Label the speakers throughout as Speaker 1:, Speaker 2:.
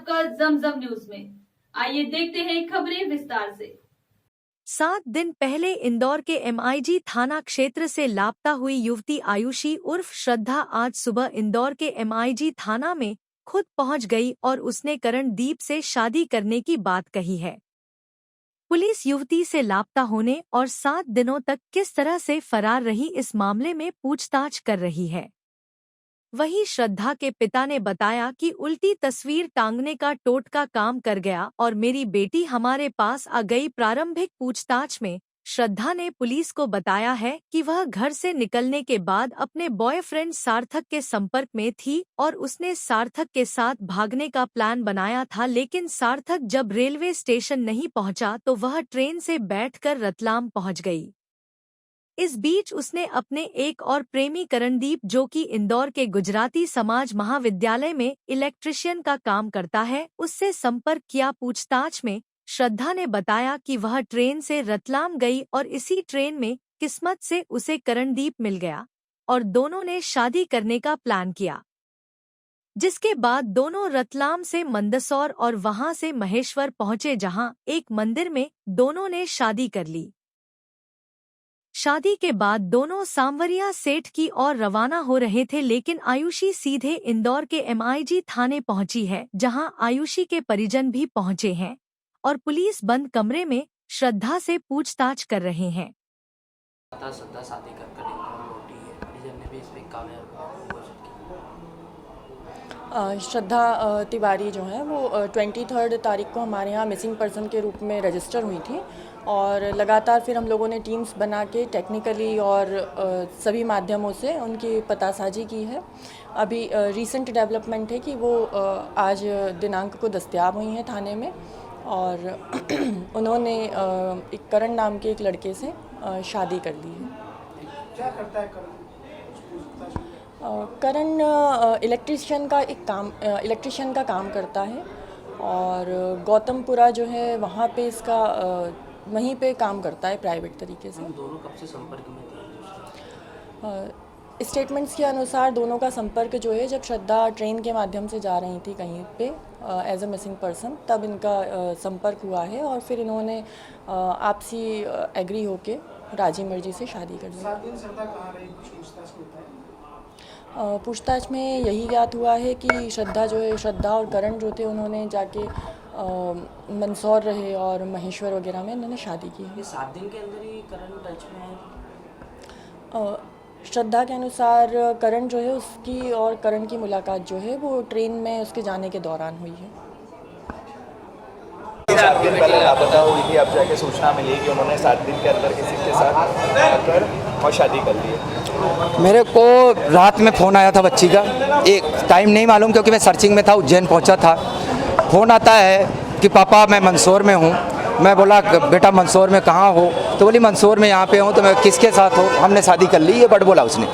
Speaker 1: आपका जमजम न्यूज में। आइए देखते हैं खबरें विस्तार से।
Speaker 2: 7 दिन पहले इंदौर के MIG थाना क्षेत्र से लापता हुई युवती आयुषी उर्फ श्रद्धा आज सुबह इंदौर के MIG थाना में खुद पहुंच गई और उसने करणदीप से शादी करने की बात कही है। पुलिस युवती से लापता होने और 7 दिनों तक किस तरह से फरार रही इस मामले में पूछताछ कर रही है। वहीं श्रद्धा के पिता ने बताया कि उल्टी तस्वीर टांगने का टोटका काम कर गया और मेरी बेटी हमारे पास आ गई। प्रारंभिक पूछताछ में श्रद्धा ने पुलिस को बताया है कि वह घर से निकलने के बाद अपने बॉयफ्रेंड सार्थक के संपर्क में थी और उसने सार्थक के साथ भागने का प्लान बनाया था, लेकिन सार्थक जब रेलवे स्टेशन नहीं पहुंचा तो वह ट्रेन से बैठकर रतलाम पहुंच गई। इस बीच उसने अपने एक और प्रेमी करणदीप, जो कि इंदौर के गुजराती समाज महाविद्यालय में इलेक्ट्रिशियन का काम करता है, उससे संपर्क किया। पूछताछ में श्रद्धा ने बताया कि वह ट्रेन से रतलाम गई और इसी ट्रेन में किस्मत से उसे करणदीप मिल गया और दोनों ने शादी करने का प्लान किया, जिसके बाद दोनों रतलाम से मंदसौर और वहां से महेश्वर पहुंचे, जहां एक मंदिर में दोनों ने शादी कर ली। शादी के बाद दोनों सांवरिया सेठ की ओर रवाना हो रहे थे, लेकिन आयुषी सीधे इंदौर के MIG थाने पहुंची है, जहां आयुषी के परिजन भी पहुंचे हैं और पुलिस बंद कमरे में श्रद्धा से पूछताछ कर रहे हैं।
Speaker 3: श्रद्धा शादी कर लौटी है, परिजन ने भी इस पे कामयाब
Speaker 4: श्रद्धा तिवारी जो है वो 23 तारीख को हमारे यहाँ मिसिंग पर्सन के रूप में रजिस्टर हुई थी और लगातार फिर हम लोगों ने टीम्स बना के टेक्निकली और सभी माध्यमों से उनकी पतासाजी की है। अभी रीसेंट डेवलपमेंट है कि वो आज दिनांक को दस्तयाब हुई हैं थाने में और उन्होंने एक करण नाम के एक लड़के से शादी कर ली है।
Speaker 5: क्या करता है करण?
Speaker 4: करण इलेक्ट्रिशियन का काम करता है और गौतमपुरा जो है वहाँ पे इसका वहीं पे काम करता है प्राइवेट तरीके से।
Speaker 3: दोनों कब से संपर्क में थे?
Speaker 4: स्टेटमेंट्स के अनुसार दोनों का संपर्क जो है जब श्रद्धा ट्रेन के माध्यम से जा रही थी कहीं पे एज अ मिसिंग पर्सन, तब इनका संपर्क हुआ है और फिर इन्होंने आपसी एग्री होके राजी मर्जी से शादी कर ली।
Speaker 5: 7 दिन श्रद्धा कहाँ रही, कुछ पूछताछ होता है?
Speaker 4: पूछताछ में यही ज्ञात हुआ है कि श्रद्धा और करण जो थे उन्होंने जाके मंदसौर रहे और महेश्वर वगैरह में इन्होंने शादी की है।
Speaker 3: 7 दिन के अंदर ही करण टच में है?
Speaker 4: श्रद्धा के अनुसार करण जो है उसकी और करण की मुलाकात जो है वो ट्रेन में उसके जाने के दौरान हुई है।
Speaker 6: 7 दिन पहले लापता हुई थी, अब जाके सूचना मिली कि उन्होंने 7 दिन के अंदर किसी के साथ आकर और शादी कर ली है।
Speaker 7: मेरे को रात में फ़ोन आया था बच्ची का, एक टाइम नहीं मालूम क्योंकि मैं सर्चिंग में था, उज्जैन पहुंचा था। फ़ोन आता है कि पापा मैं मंदसौर में हूं। मैं बोला बेटा मंदसौर में कहाँ हो? तो बोली मंदसौर में यहाँ पे हूँ। तो मैं किसके साथ हो? हमने शादी कर ली, ये बट बोला उसने।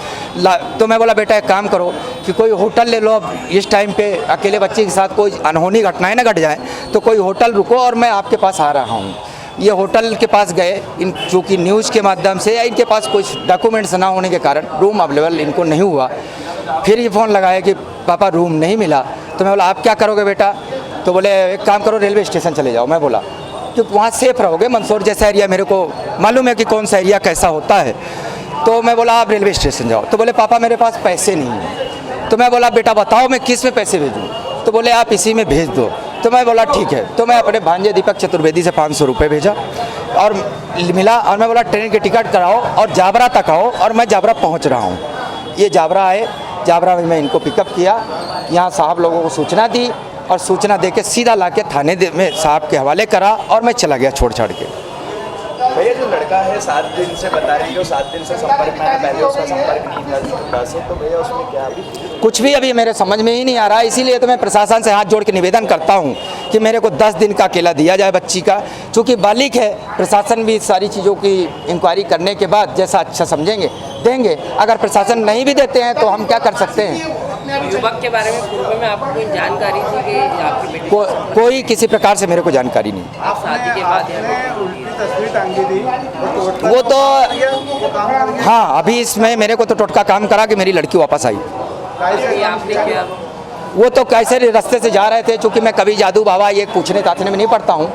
Speaker 7: तो मैं बोला बेटा एक काम करो कि कोई होटल ले लो, अब इस टाइम पे अकेले बच्चे के साथ कोई अनहोनी घटनाएं ना घट जाए, तो कोई होटल रुको और मैं आपके पास आ रहा हूँ। ये होटल के पास गए, इन चूँकि न्यूज़ के माध्यम से या इनके पास कुछ डॉक्यूमेंट्स ना होने के कारण रूम अवेलेबल इनको नहीं हुआ। फिर ये फ़ोन लगाया कि पापा रूम नहीं मिला। तो मैं बोला आप क्या करोगे बेटा? तो बोले एक काम करो रेलवे स्टेशन चले जाओ। मैं बोला कि वहाँ सेफ़ रहोगे, मंदसौर जैसा एरिया मेरे को मालूम है कि कौन सा एरिया कैसा होता है। तो मैं बोला आप रेलवे स्टेशन जाओ। तो बोले पापा मेरे पास पैसे नहीं हैं। तो मैं बोला बेटा बताओ मैं किस में पैसे भेजूँ? तो बोले आप इसी में भेज दो। तो मैं बोला ठीक है। तो मैं अपने भांजे दीपक चतुर्वेदी से 500 रुपये भेजा और मिला और मैं बोला ट्रेन की टिकट कराओ और जाबरा तक आओ, और मैं जाबरा पहुंच रहा हूं। ये जाबरा आए, जाबरा में मैं इनको पिकअप किया, यहाँ साहब लोगों को सूचना दी और सूचना दे के सीधा ला के थाने में साहब के हवाले करा और मैं चला गया छोड़ छाड़ के।
Speaker 6: भैया जो लड़का है 7 दिन से बता रही है, 7 दिन से संपर्क में है, पहले उसका संपर्क नहीं था श्रद्धा से, तो भैया उसमें क्या
Speaker 7: कुछ भी अभी मेरे समझ में ही नहीं आ रहा है। इसीलिए तो मैं प्रशासन से हाथ जोड़ के निवेदन करता हूं कि मेरे को 10 दिन का अकेला दिया जाए बच्ची का, चूँकि बालिग है। प्रशासन भी सारी चीज़ों की इंक्वायरी करने के बाद जैसा अच्छा समझेंगे देंगे। अगर प्रशासन नहीं भी देते हैं तो हम क्या कर सकते हैं?
Speaker 3: युवक के बारे में पूर्व में आपको कोई जानकारी थी कि आपकी बेटी
Speaker 7: कोई किसी प्रकार से मेरे को जानकारी नहीं।
Speaker 3: आप शादी के बाद
Speaker 5: उल्टी तस्वीर टांगी थी
Speaker 7: वो तो हाँ, अभी इसमें मेरे को तो टोटका काम करा कि मेरी लड़की वापस आई।
Speaker 3: आपने क्या
Speaker 7: वो तो कैसे रास्ते से जा रहे थे, चूँकि मैं कभी जादू बाबा ये पूछने ताछने में नहीं पड़ता हूँ,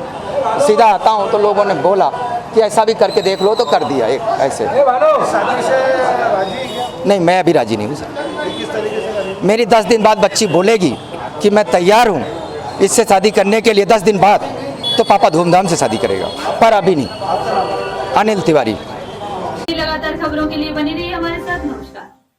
Speaker 7: सीधा आता हूँ, तो लोगों ने बोला कि ऐसा भी करके देख लो, तो कर दिया एक ऐसे।
Speaker 5: शादी से राजी है क्या?
Speaker 7: नहीं, मैं अभी राजी नहीं हूँ सर।
Speaker 5: किस तरीके से करेंगे?
Speaker 7: मेरी 10 दिन बाद बच्ची बोलेगी कि मैं तैयार हूँ इससे शादी करने के लिए 10 दिन बाद, तो पापा धूमधाम से शादी करेगा, पर अभी नहीं। अनिल तिवारी।
Speaker 1: लगातार खबरों के लिए बनी रही हमारे साथ। नमस्कार।